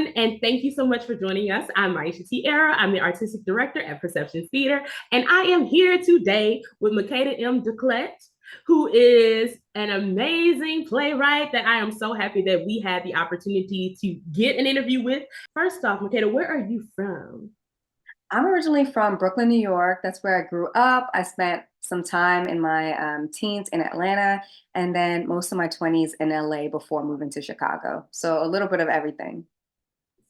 everyone, and thank you so much for joining us. I'm Myesha-Tiara. I'm the Artistic Director at Perceptions Theater, and I am here today with Makeda M. Declet, who is an amazing playwright that I am so happy that we had the opportunity to get an interview with. First off, Makeda, where are you from? I'm originally from Brooklyn, New York. That's where I grew up. I spent some time in my teens in Atlanta and then most of my 20s in LA before moving to Chicago. So a little bit of everything.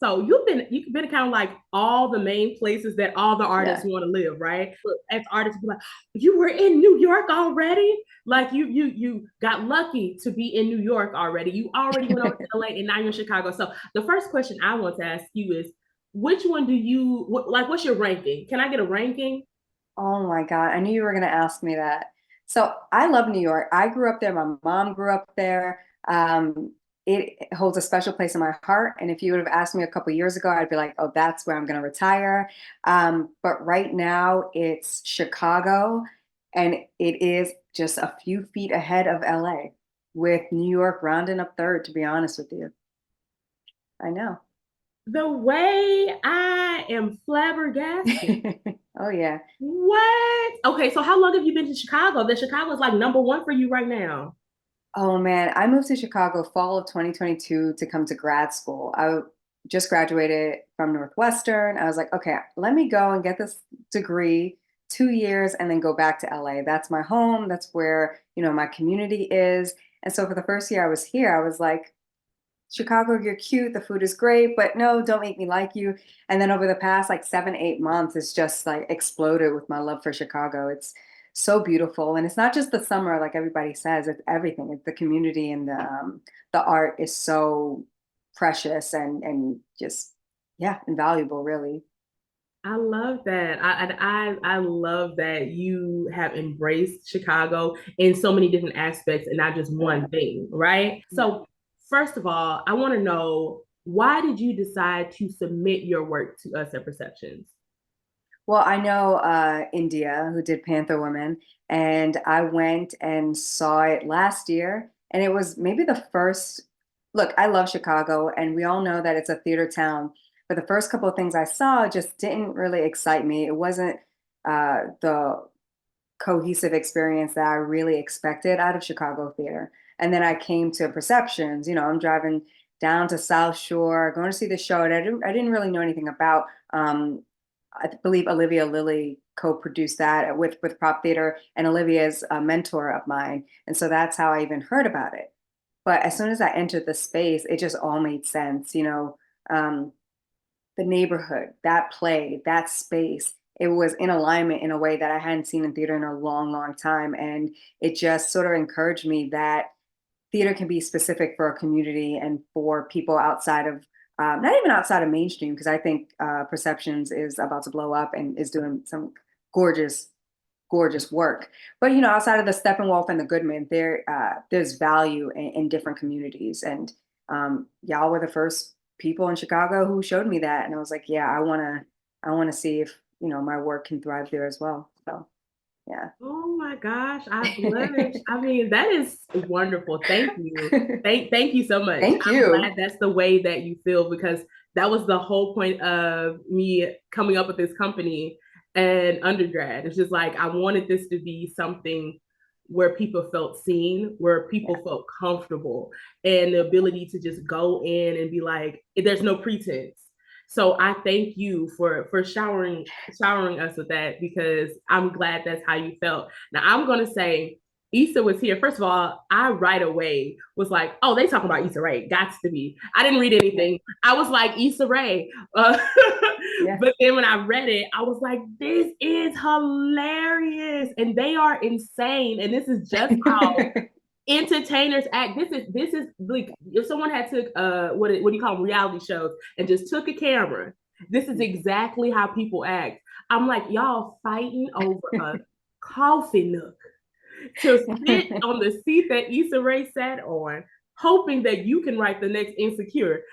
So you've been kind of like all the main places that all the artists Yeah. want to live, right? But as artists, be like, you were in New York already. Like you got lucky to be in New York already. You already went over to LA, and now you're in Chicago. So the first question I want to ask you is, which one do you like? What's your ranking? Can I get a ranking? Oh my God. I knew you were going to ask me that. So I love New York. I grew up there. My mom grew up there. It holds a special place in my heart. And if you would have asked me a couple years ago, I'd be like, oh, that's where I'm going to retire. But right now it's Chicago, and it is just a few feet ahead of LA, with New York rounding up third, to be honest with you. I know. The way I am flabbergasted. Oh yeah. What? Okay, so how long have you been to Chicago? That Chicago is like number one for you right now. Oh man, I moved to Chicago fall of 2022 to come to grad school. I just graduated from Northwestern. I was like, okay, let me go and get this degree, 2 years, and then go back to LA. That's my home. That's where, my community is. And so for the first year I was here, I was like, Chicago, you're cute, the food is great, but no, don't make me like you. And then over the past like 7, 8 months, it's just like exploded with my love for Chicago. It's so beautiful. And it's not just the summer, like everybody says, it's everything. It's the community, and the art is so precious and just, yeah, invaluable, really. I love that. I love that you have embraced Chicago in so many different aspects and not just Yeah. one thing, right? Yeah. So, first of all, I want to know, why did you decide to submit your work to us at Perceptions? Well, I know India, who did Panther Woman, and I went and saw it last year, and it was maybe the first. Look, I love Chicago, and we all know that it's a theater town, but the first couple of things I saw just didn't really excite me. It wasn't the cohesive experience that I really expected out of Chicago theater. And then I came to Perceptions. I'm driving down to South Shore, going to see the show, and I didn't really know anything about. I believe Olivia Lilly co-produced that with Prop Theater, and Olivia is a mentor of mine, and so that's how I even heard about it. But as soon as I entered the space, it just all made sense. The neighborhood, that play, that space, it was in alignment in a way that I hadn't seen in theater in a long, long time, and it just sort of encouraged me that theater can be specific for a community and for people outside of not even outside of mainstream, because I think Perceptions is about to blow up and is doing some gorgeous, gorgeous work. But outside of the Steppenwolf and the Goodman, there's value in different communities, and y'all were the first people in Chicago who showed me that, and I was like, yeah, I wanna see if my work can thrive there as well. So yeah. Oh my gosh, I blush. I mean, that is wonderful. Thank you. Thank you so much. Thank I'm glad you. that's the way that you feel, because that was the whole point of me coming up with this company and undergrad. It's just like I wanted this to be something where people felt seen, where people Yeah. felt comfortable, and the ability to just go in and be like, there's no pretense. So I thank you for showering us with that, because I'm glad that's how you felt. Now I'm gonna say Issa Was Here. First of all, I right away was like, oh, they talking about Issa Rae. Gots to be. I didn't read Yeah. anything. I was like, Issa Rae. Uh, Yeah. but then when I read it, I was like, this is hilarious. And they are insane. And this is just how entertainers act. This is like, if someone had took what do you call them, reality shows, and just took a camera, this is exactly how people act. I'm like, y'all fighting over a coffee nook to sit on the seat that Issa Rae sat on, hoping that you can write the next Insecure.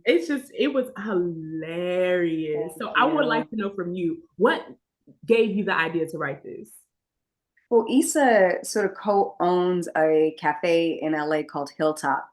It was hilarious. Thank So I would like you. to know from you, what gave you the idea to write this? Well, Issa sort of co-owns a cafe in LA called Hilltop.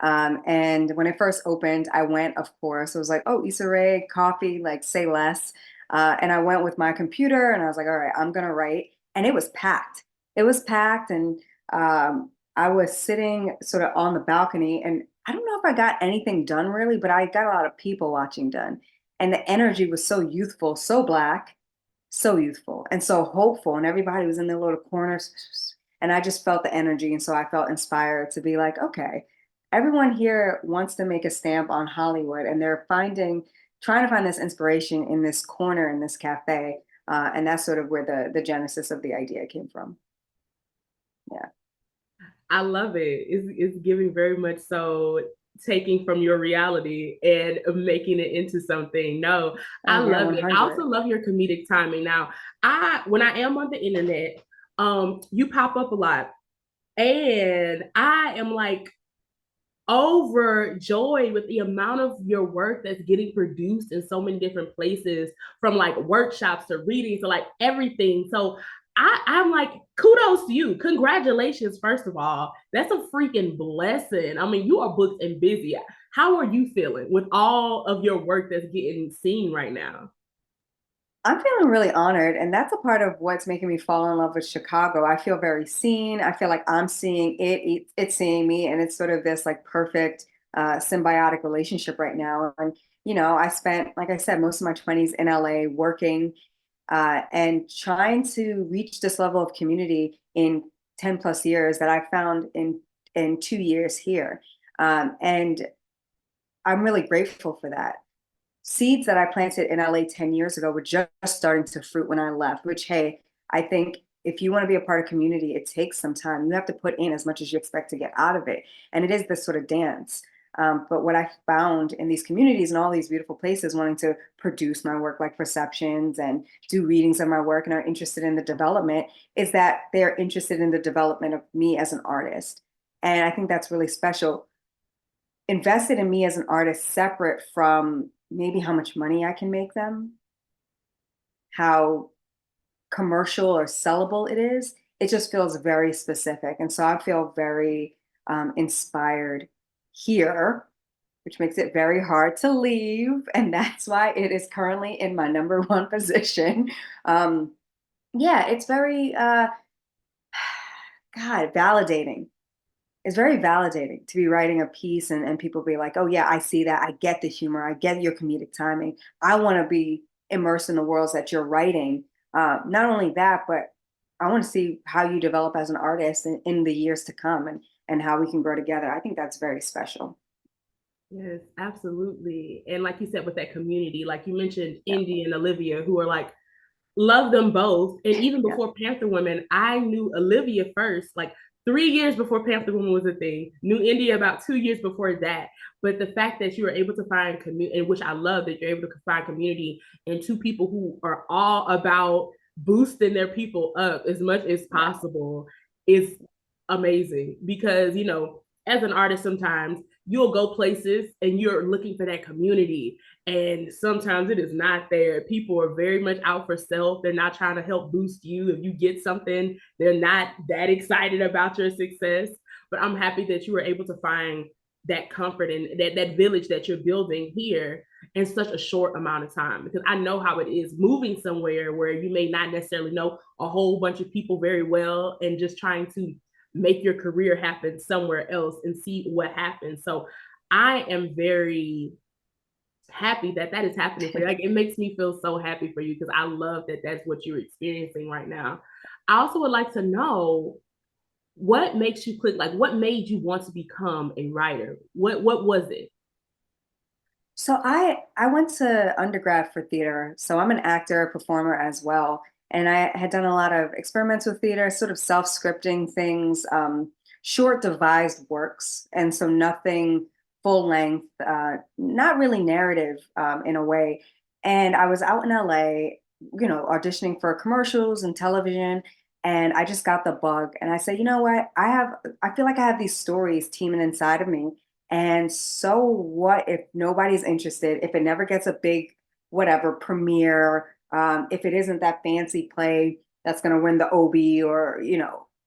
And when it first opened, I went, of course. It was like, oh, Issa Rae, coffee, like say less. And I went with my computer and I was like, all right, I'm gonna write. And it was packed. It was packed, and I was sitting sort of on the balcony, and I don't know if I got anything done really, but I got a lot of people watching done. And the energy was so youthful, so black, so youthful, and so hopeful. And everybody was in their little corners. And I just felt the energy. And so I felt inspired to be like, okay, everyone here wants to make a stamp on Hollywood, and they're trying to find this inspiration in this corner in this cafe. And that's sort of where the genesis of the idea came from. Yeah. I love it. It's giving very much so taking from your reality and making it into something. No, I Oh yeah, love it. I also 100. love your comedic timing. Now, when I am on the internet, you pop up a lot. And I am like overjoyed with the amount of your work that's getting produced in so many different places, from like workshops to readings to like everything. So I'm like, kudos to you. Congratulations, first of all. That's a freaking blessing. I mean, you are booked and busy. How are you feeling with all of your work that's getting seen right now? I'm feeling really honored, and that's a part of what's making me fall in love with Chicago. I feel very seen. I feel like I'm seeing it's seeing me, and it's sort of this like perfect symbiotic relationship right now. And I spent, like I said, most of my 20s in LA working and trying to reach this level of community in 10 plus years that I found in 2 years here. And I'm really grateful for that. Seeds that I planted in LA 10 years ago were just starting to fruit when I left, which, hey, I think if you want to be a part of community, it takes some time. You have to put in as much as you expect to get out of it. And it is this sort of dance. But what I found in these communities and all these beautiful places wanting to produce my work like Perceptions and do readings of my work and are interested in the development is that they're interested in the development of me as an artist. And I think that's really special. Invested in me as an artist separate from maybe how much money I can make them, how commercial or sellable it is. It just feels very specific. And so I feel very inspired here, which makes it very hard to leave. And that's why it is currently in my number one position. Um, yeah, it's very, God, validating. It's very validating to be writing a piece and people be like, oh, yeah, I see that. I get the humor. I get your comedic timing. I want to be immersed in the worlds that you're writing. Not only that, but I want to see how you develop as an artist in the years to come and how we can grow together. I think that's very special. Yes, absolutely. And like you said, with that community, like you mentioned, Yeah. Indy and Olivia, who are like, love them both. And even Yeah. before Panther Women, I knew Olivia first, like 3 years before Panther Woman was a thing. Knew India about 2 years before that. But the fact that you were able to find community, in which I love that you're able to find community and two people who are all about boosting their people up as much as Yeah. possible, is amazing. Because, as an artist, sometimes you'll go places and you're looking for that community, and sometimes it is not there. People are very much out for self. They're not trying to help boost you. If you get something, they're not that excited about your success. But I'm happy that you were able to find that comfort and that village that you're building here in such a short amount of time. Because I know how it is moving somewhere where you may not necessarily know a whole bunch of people very well, and just trying to make your career happen somewhere else and see what happens. So I am very happy that that is happening for you. Like, it makes me feel so happy for you because I love that that's what you're experiencing right now. I also would like to know what makes you click. Like, what made you want to become a writer? What was it? So I went to undergrad for theater. So I'm an actor, performer as well. And I had done a lot of experiments with theater, sort of self-scripting things, short devised works. And so nothing full length, not really narrative in a way. And I was out in LA, auditioning for commercials and television. And I just got the bug. And I said, you know what? I feel like I have these stories teeming inside of me, and so what if nobody's interested, if it never gets a big, whatever, premiere, if it isn't that fancy play that's going to win the Obie or,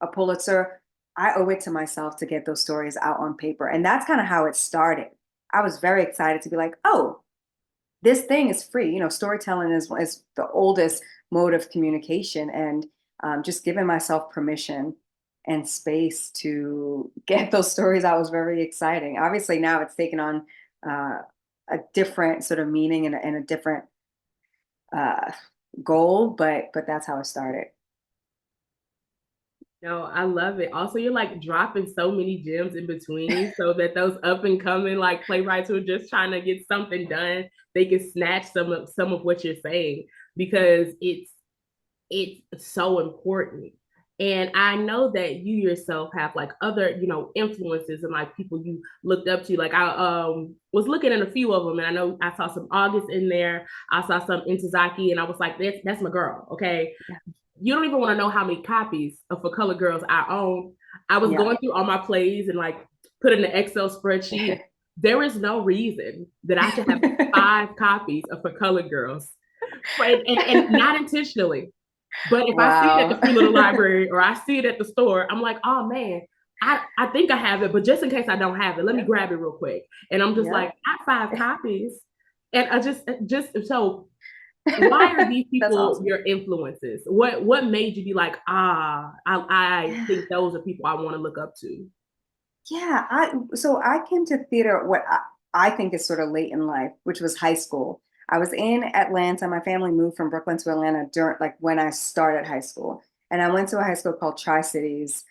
a Pulitzer? I owe it to myself to get those stories out on paper. And that's kind of how it started. I was very excited to be like, oh, this thing is free. You know, storytelling is the oldest mode of communication, and just giving myself permission and space to get those stories out was very exciting. Obviously, now it's taken on uh, a different sort of meaning and a different uh, goal, but that's how it started. No, I love it. Also, you're like dropping so many gems in between so that those up and coming like playwrights who are just trying to get something done, they can snatch some of what you're saying because it's so important. And I know that you yourself have like other, influences and like people you looked up to. Like I was looking at a few of them, and I know I saw some August in there. I saw some Intozaki, and I was like, that's my girl. Okay, Yeah. you don't even want to know how many copies of For Color Girls I own. I was Yeah. going through all my plays and like put in the Excel spreadsheet. There is no reason that I should have 5 copies of For Color Girls, and not intentionally. But if I see it at the Wow. free little library or I see it at the store, I'm like, oh man, I think I have it, but just in case I don't have it, let me grab it real quick. And I'm just like, Yeah. I 5 copies. And I just so why are these That's people awesome. your influences? What made you be like, I Yeah. think those are people I want to look up to? Yeah, I came to theater what I think is sort of late in life, which was high school. I was in Atlanta. My family moved from Brooklyn to Atlanta during like when I started high school, and I went to a high school called Tri-Cities,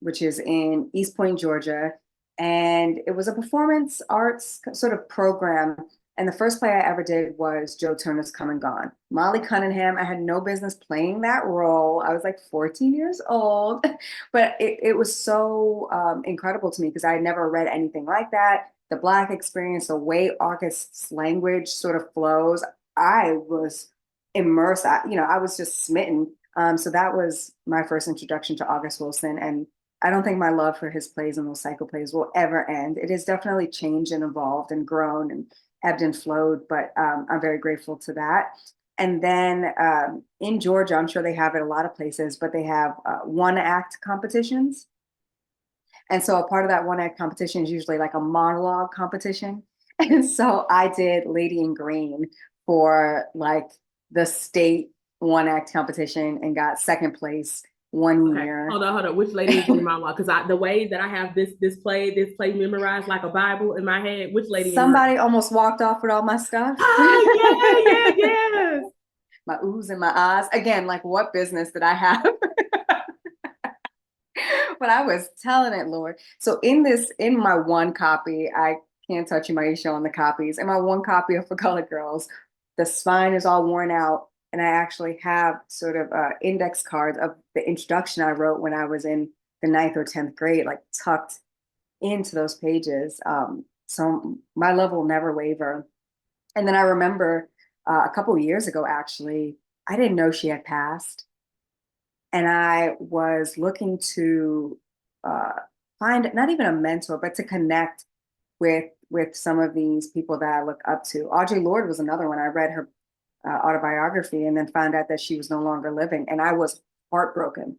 which is in East Point, Georgia, and it was a performance arts sort of program. And the first play I ever did was Joe Turner's Come and Gone. Molly Cunningham. I had no business playing that role. I was like 14 years old. But it was so incredible to me because I had never read anything like that. The Black experience, the way August's language sort of flows, I was immersed. I was just smitten. So that was my first introduction to August Wilson. And I don't think my love for his plays and those cycle plays will ever end. It has definitely changed and evolved and grown and ebbed and flowed, but I'm very grateful to that. And then in Georgia, I'm sure they have it a lot of places, but they have one act competitions. And so a part of that one act competition is usually like a monologue competition. And so I did Lady in Green for like the state one act competition and got second place one Okay, year. hold on. Which lady is in my law? Because the way that I have this play memorized like a Bible in my head. Which lady in your? Somebody almost walked off with all my stuff. Oh yeah, yeah, yes. My oohs and my ahs. Again, like what business did I have? But I was telling it, Lord. So in my one copy, I can't touch you, Myesha, on the copies. In my one copy of For Color Girls, the spine is all worn out, and I actually have sort of index cards of the introduction I wrote when I was in the ninth or 10th grade, like tucked into those pages. So my love will never waver. And then I remember a couple of years ago, actually, I didn't know she had passed, and I was looking to uh, find not even a mentor, but to connect with some of these people that I look up to. Audre Lorde was another one. I read her autobiography and then found out that she was no longer living, and I was heartbroken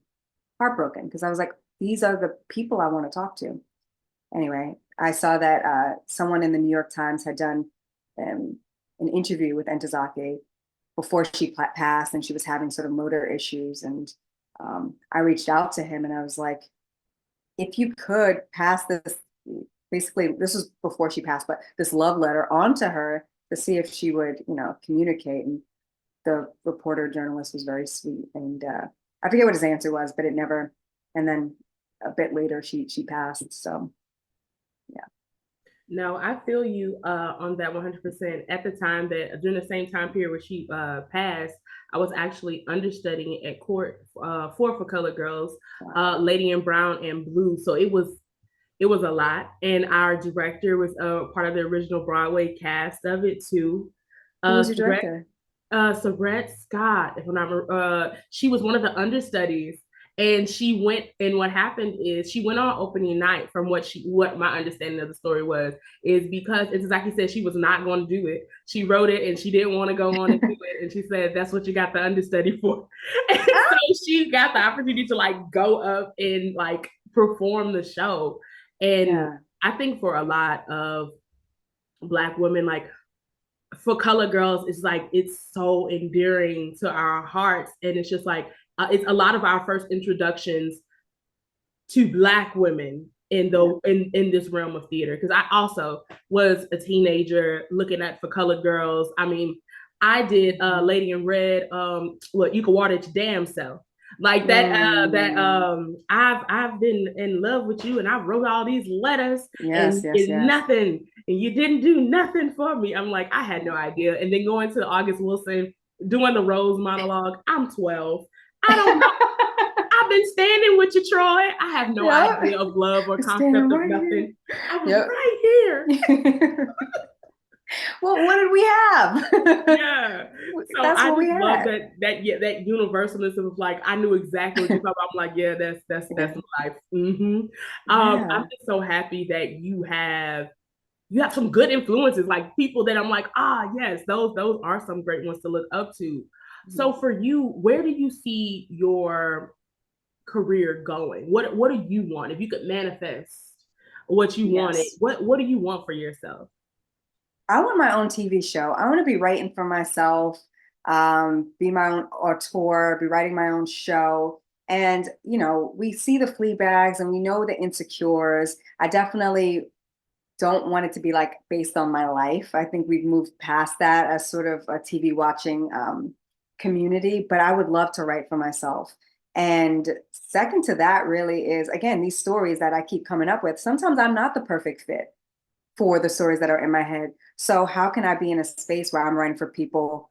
because I was like, these are the people I want to talk to. Anyway, I saw that someone in the New York Times had done an interview with Entezake before she passed, and she was having sort of motor issues. And I reached out to him and I was like, if you could pass this, basically, this was before she passed, but this love letter onto her to see if she would, communicate. And the reporter journalist was very sweet. And I forget what his answer was, but it never, and then a bit later she passed. So yeah. No, I feel you on that 100%. At the time that during the same time period where she passed, I was actually understudying at court for Color Girls, Wow. Lady in Brown and Blue. So it was a lot, and our director was part of the original Broadway cast of it too. Who was your Sabrette director? Sabrette Scott, if I'm not, she was one of the understudies, And she went, and what happened is she went on opening night. From what my understanding of the story was, is because it's like you said, she was not going to do it. She wrote it and she didn't want to go on and do it, and she said that's what you got the understudy for. And so she got the opportunity to like go up and like perform the show. And Yeah. I think for a lot of Black women, like for color girls, it's like it's so endearing to our hearts, and it's just like it's a lot of our first introductions to Black women in the in this realm of theater, because I also was a teenager looking at for colored girls. I mean, I did Lady in Red, what you can water it your damn self. Like I've been in love with you and I wrote all these letters Yes, yes, and yes. nothing, and you didn't do nothing for me. I'm like, I had no idea. And then going to August Wilson doing the Rose monologue. I'm 12. I don't know. I've been standing with you, Troy. I have no idea of love or concept of nothing. I was right here. Well, what did we have? Yeah. So That's I what we just love had. that universalness of like, I knew exactly what you're talking about. I'm like, yeah, that's life. I'm just so happy that you have some good influences, like people that I'm like, yes, those are some great ones to look up to. So for you, where do you see your career going? What do you want? If you could manifest what you wanted, what do you want for yourself? I want my own TV show. I want to be writing for myself, be my own auteur, be writing my own show. And, we see the Fleabags and we know the Insecures. I definitely don't want it to be like based on my life. I think we've moved past that as sort of a TV watching community, but I would love to write for myself. And second to that really is, again, these stories that I keep coming up with. Sometimes I'm not the perfect fit for the stories that are in my head. So how can I be in a space where I'm writing for people,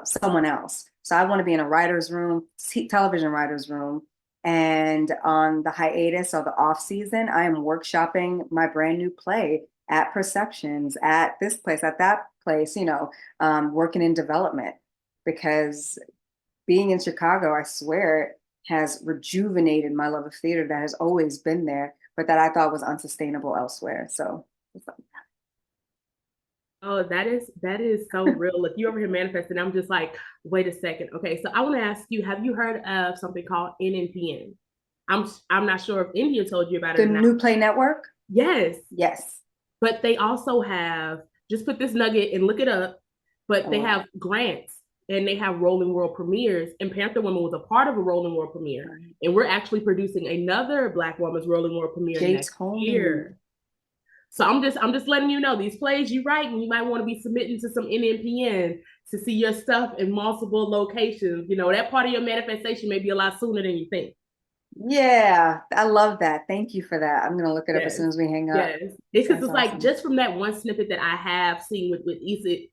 someone else? So I want to be in a writer's room, television writer's room. And on the hiatus or the off season, I am workshopping my brand new play at Perceptions, at this place, at that place, working in development. Because being in Chicago, I swear, has rejuvenated my love of theater that has always been there, but that I thought was unsustainable elsewhere. So Oh, that is so real. Look, you over here manifesting. I'm just like, wait a second. Okay, so I want to ask you, have you heard of something called NNPN? I'm not sure if India told you about it the or not. New Play Network? Yes. Yes. But they also have, just put this nugget and look it up, but they have grants and they have Rolling World premieres. And Panther Woman was a part of a Rolling World premiere. And we're actually producing another Black Woman's Rolling World premiere next year. So I'm just letting you know, these plays you write, and you might want to be submitting to some NNPN to see your stuff in multiple locations. That part of your manifestation may be a lot sooner than you think. Yeah, I love that. Thank you for that. I'm gonna look it up as soon as we hang up. Yes, it's because it's like just from that one snippet that I have seen with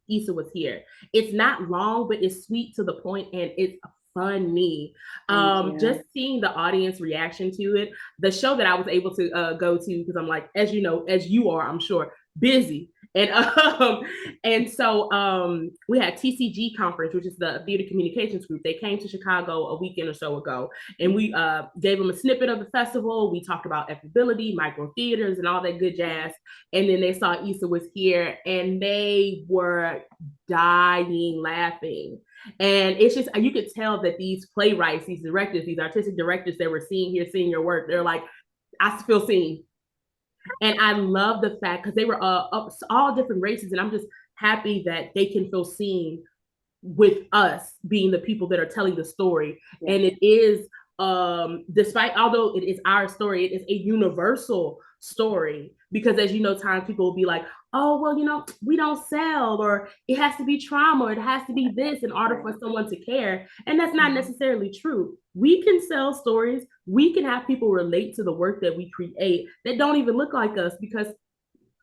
Issa Was Here. It's not long, but it's sweet to the point, and it's funny. Just seeing the audience reaction to it. The show that I was able to go to, because I'm like, as you are, I'm sure, busy. And so we had TCG conference, which is the Theater Communications Group. They came to Chicago a weekend or so ago, and we gave them a snippet of the festival. We talked about equability, micro theaters, and all that good jazz. And then they saw Issa Was Here, and they were dying laughing. And it's just, you could tell that these playwrights, these directors, these artistic directors that we're seeing your work, they're like, I feel seen. And I love the fact, because they were all different races, and I'm just happy that they can feel seen with us being the people that are telling the story. Yeah. And it is, despite, although it is our story, it is a universal story, because as you know, times people will be like, oh, well, we don't sell, or it has to be trauma, or it has to be this in order for someone to care. And that's not necessarily true. We can sell stories. We can have people relate to the work that we create that don't even look like us, because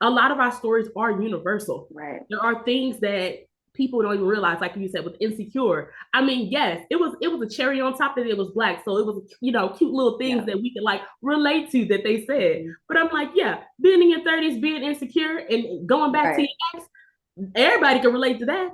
a lot of our stories are universal. Right. There are things that people don't even realize, like you said, with Insecure. I mean, yes, it was a cherry on top that it was Black. So it was, cute little things that we could like relate to that they said. But I'm like, yeah, being in your 30s, being insecure and going back to your ex, everybody can relate to that.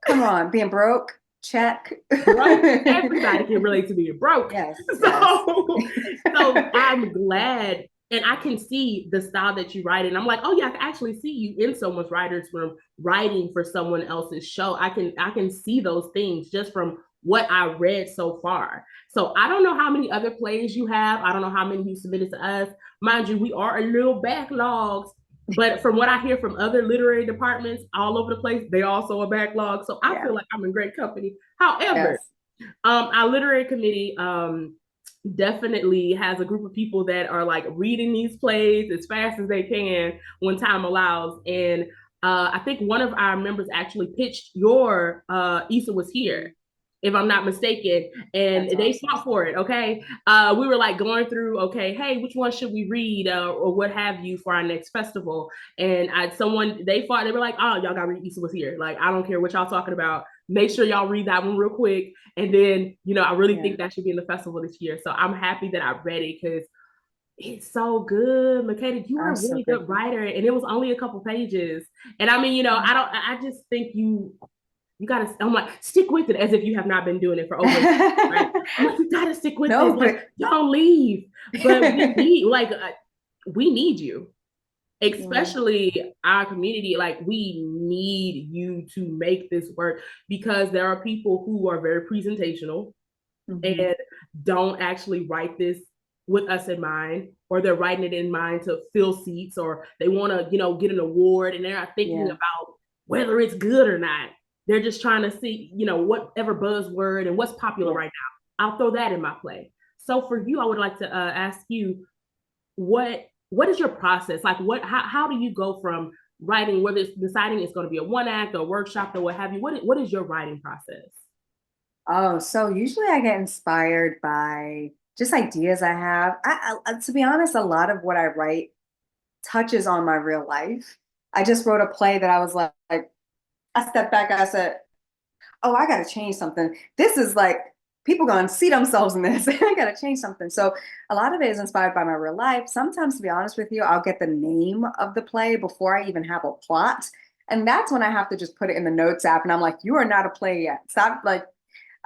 Come on, being broke. check. Broke. Everybody can relate to being broke. Yes, So, yes. so I'm glad, and I can see the style that you write, and I'm like, oh yeah, I can actually see you in someone's writer's room writing for someone else's show. I can see those things just from what I read so far. So I don't know how many other plays you have. I don't know how many you submitted to us. Mind you, we are a little backlogs. But from what I hear from other literary departments all over the place, they also a backlog. So I Yeah. feel like I'm in great company. However, Yes. our literary committee definitely has a group of people that are like reading these plays as fast as they can when time allows. And I think one of our members actually pitched your Issa Was Here, if I'm not mistaken, and That's they awesome. fought for it. Okay, we were like going through, okay, hey, which one should we read or what have you for our next festival? And they fought. They were like, oh, y'all got to read Issa Was Here. Like, I don't care what y'all talking about. Make sure y'all read that one real quick. And then, I really think that should be in the festival this year. So I'm happy that I read it because it's so good. Makeda, you are I'm a so really good grateful. writer. And it was only a couple pages. And I mean, I just think you gotta, I'm like, stick with it as if you have not been doing it for over, right? I'm like, you gotta stick with this. No, Like, but don't leave. But we need you, yeah, especially our community. Like, we need you to make this work because there are people who are very presentational hmm, and don't actually write this with us in mind, or they're writing it in mind to fill seats, or they want to, get an award and they're not thinking yeah, about whether it's good or not. They're just trying to see, whatever buzzword and what's popular yeah. right now. I'll throw that in my play. So for you, I would like to ask you, what is your process? Like, how do you go from writing, whether it's deciding it's going to be a one act or a workshop or what have you? What is your writing process? Oh, so usually I get inspired by just ideas I have. To be honest, a lot of what I write touches on my real life. I just wrote a play that I was like I stepped back, I said, oh, I got to change something. This is like people going to see themselves in this. I got to change something. So a lot of it is inspired by my real life. Sometimes, to be honest with you, I'll get the name of the play before I even have a plot. And that's when I have to just put it in the notes app. And I'm like, you are not a play yet. Stop. Like,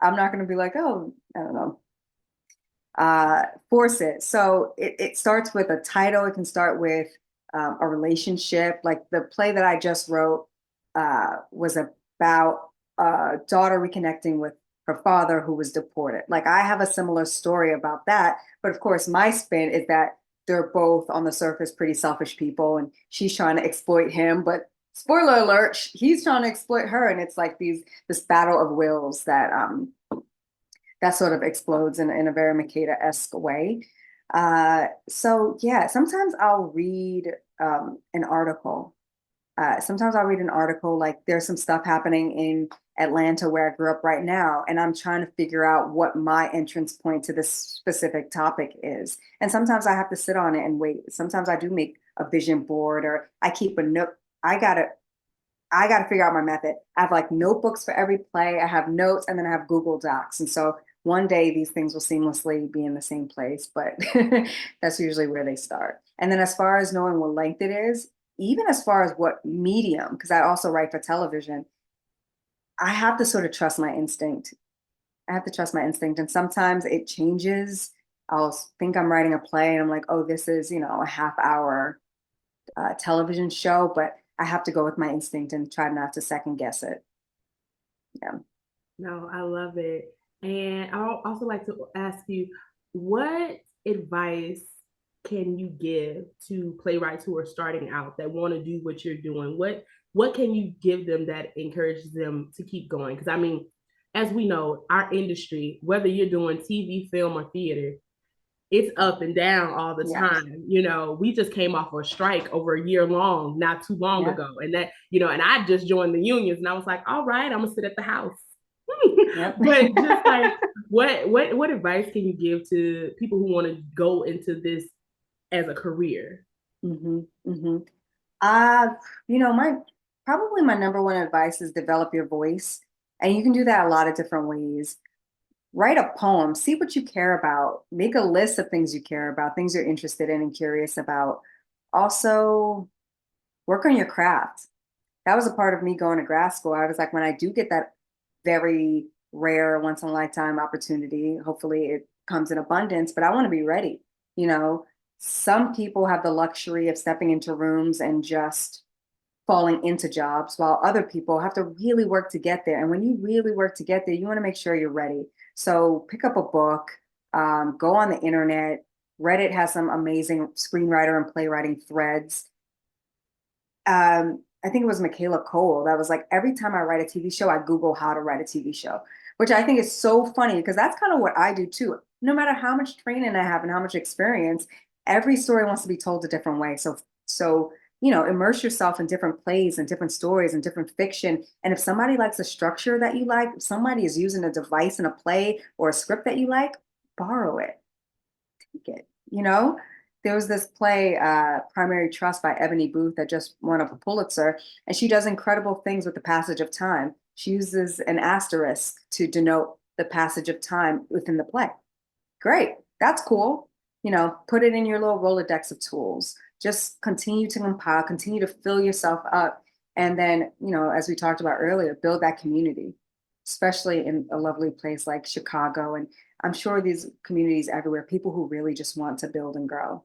I'm not going to be like, oh, I don't know, force it. So it starts with a title. It can start with a relationship. Like the play that I just wrote was about a daughter reconnecting with her father who was deported. Like I have a similar story about that. But of course, my spin is that they're both on the surface pretty selfish people and she's trying to exploit him. But spoiler alert, he's trying to exploit her. And it's like this battle of wills that sort of explodes in a very Makeda-esque way. So yeah, sometimes I'll read an article. Sometimes I'll read an article like there's some stuff happening in Atlanta where I grew up right now, and I'm trying to figure out what my entrance point to this specific topic is. And sometimes I have to sit on it and wait. Sometimes I do make a vision board or I keep a note. I gotta figure out my method. I have like notebooks for every play. I have notes and then I have Google Docs. And so one day these things will seamlessly be in the same place, but that's usually where they start. And then as far as knowing what length it is, even as far as what medium, because I also write for television, I have to sort of trust my instinct. I have to trust my instinct. And sometimes it changes. I'll think I'm writing a play and I'm like, oh, this is, a half hour television show, but I have to go with my instinct and try not to second guess it. Yeah. No, I love it. And I'll also like to ask you, what advice can you give to playwrights who are starting out that want to do what you're doing? What can you give them that encourages them to keep going? Because I mean, as we know, our industry, whether you're doing TV, film, or theater, it's up and down all the Yeah. time. We just came off of a strike over a year long, not too long Yeah. ago. And and I just joined the unions and I was like, all right, I'm gonna sit at the house. Yep. But just like what advice can you give to people who want to go into this as a career? hmm hmm Uh, my probably my number one advice is develop your voice. And you can do that a lot of different ways. Write a poem, see what you care about, make a list of things you care about, things you're interested in and curious about. Also, work on your craft. That was a part of me going to grad school. I was like, when I do get that very rare, once in a lifetime opportunity. Hopefully it comes in abundance, but I want to be ready. You know, some people have the luxury of stepping into rooms and just falling into jobs, while other people have to really work to get there. And when you really work to get there, you want to make sure you're ready. So pick up a book, go on the internet. Reddit has some amazing screenwriter and playwriting threads. I think it was Michaela Cole that was like, every time I write a TV show, I Google how to write a TV show, which I think is so funny because that's kind of what I do too. No matter how much training I have and how much experience, every story wants to be told a different way. So, immerse yourself in different plays and different stories and different fiction. And if somebody likes a structure that you like, if somebody is using a device in a play or a script that you like, borrow it, take it, There was this play, Primary Trust by Ebony Booth, that just won a Pulitzer, and she does incredible things with the passage of time. She uses an asterisk to denote the passage of time within the play. Great, that's cool. Put it in your little Rolodex of tools. Just continue to compile, continue to fill yourself up. And then, as we talked about earlier, build that community, especially in a lovely place like Chicago. And I'm sure these communities everywhere, people who really just want to build and grow.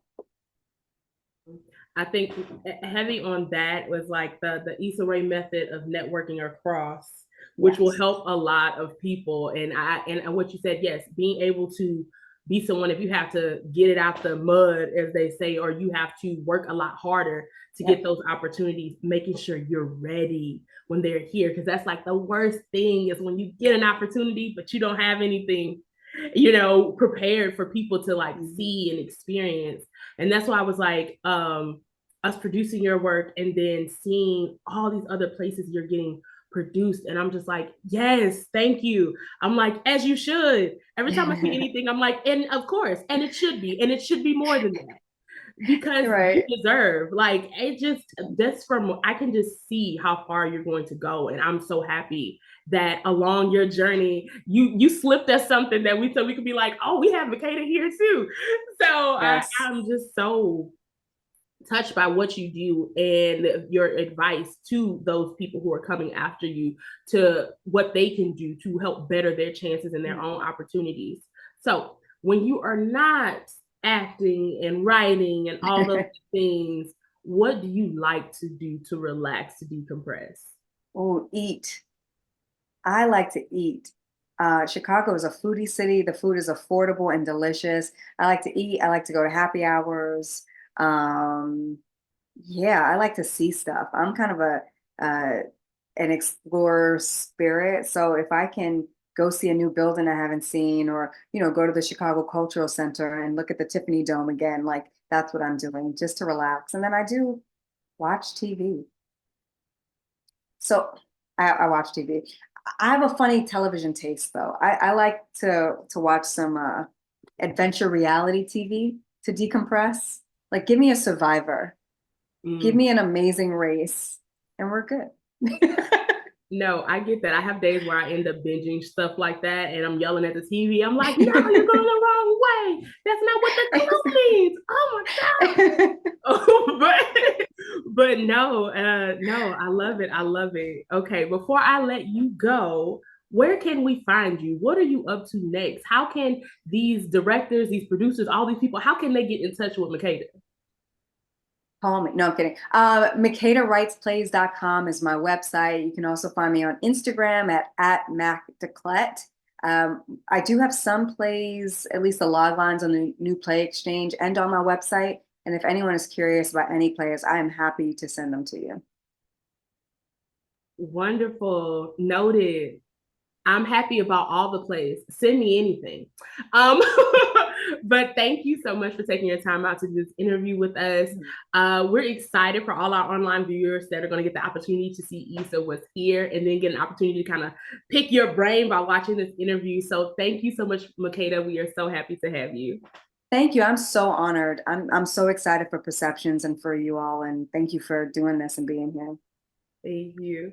I think heavy on that was like the Issa Rae method of networking across, which will help a lot of people. And what you said, yes, being able to be someone, if you have to get it out the mud, as they say, or you have to work a lot harder to get those opportunities, making sure you're ready when they're here. Because that's like the worst thing is when you get an opportunity, but you don't have anything, prepared for people to like see and experience. And that's why I was like, us producing your work and then seeing all these other places you're getting produced. And I'm just like, yes, thank you. I'm like, as you should. Every time I see anything, I'm like, and of course, and it should be more than that. Because you deserve, like, it just from, I can just see how far you're going to go. And I'm so happy that along your journey, you slipped us something that so we could be like, oh, we have Makeda here too. So I'm just so touched by what you do and your advice to those people who are coming after you, to what they can do to help better their chances and their own opportunities. So when you are not acting and writing and all those things, what do you like to do to relax, to decompress? Oh, eat. I like to eat. Chicago is a foodie city. The food is affordable and delicious. I like to eat. I like to go to happy hours. Yeah, I like to see stuff. I'm kind of an explorer spirit. So if I can go see a new building I haven't seen, or go to the Chicago Cultural Center and look at the Tiffany Dome again, like that's what I'm doing, just to relax. And then I do watch TV. So I watch TV. I have a funny television taste though. I like to watch some adventure reality TV to decompress. Like, give me a Survivor, give me an Amazing Race, and we're good. No, I get that. I have days where I end up binging stuff like that, and I'm yelling at the TV. I'm like, no, you're going the wrong way. That's not what the clue means. Oh my God. but no, I love it. I love it. Okay, before I let you go, where can we find you? What are you up to next? How can these directors, these producers, all these people, how can they get in touch with Makeda? Call me. No, I'm kidding. MakedaWritesPlays.com is my website. You can also find me on Instagram at Declet. I do have some plays, at least the log lines on the New Play Exchange and on my website. And if anyone is curious about any plays, I am happy to send them to you. Wonderful. Noted. I'm happy about all the plays. Send me anything. But thank you so much for taking your time out to do this interview with us. We're excited for all our online viewers that are going to get the opportunity to see Issa Was Here and then get an opportunity to kind of pick your brain by watching this interview. So thank you so much, Makeda. We are so happy to have you. Thank you. I'm so honored. I'm so excited for Perceptions and for you all. And thank you for doing this and being here. Thank you.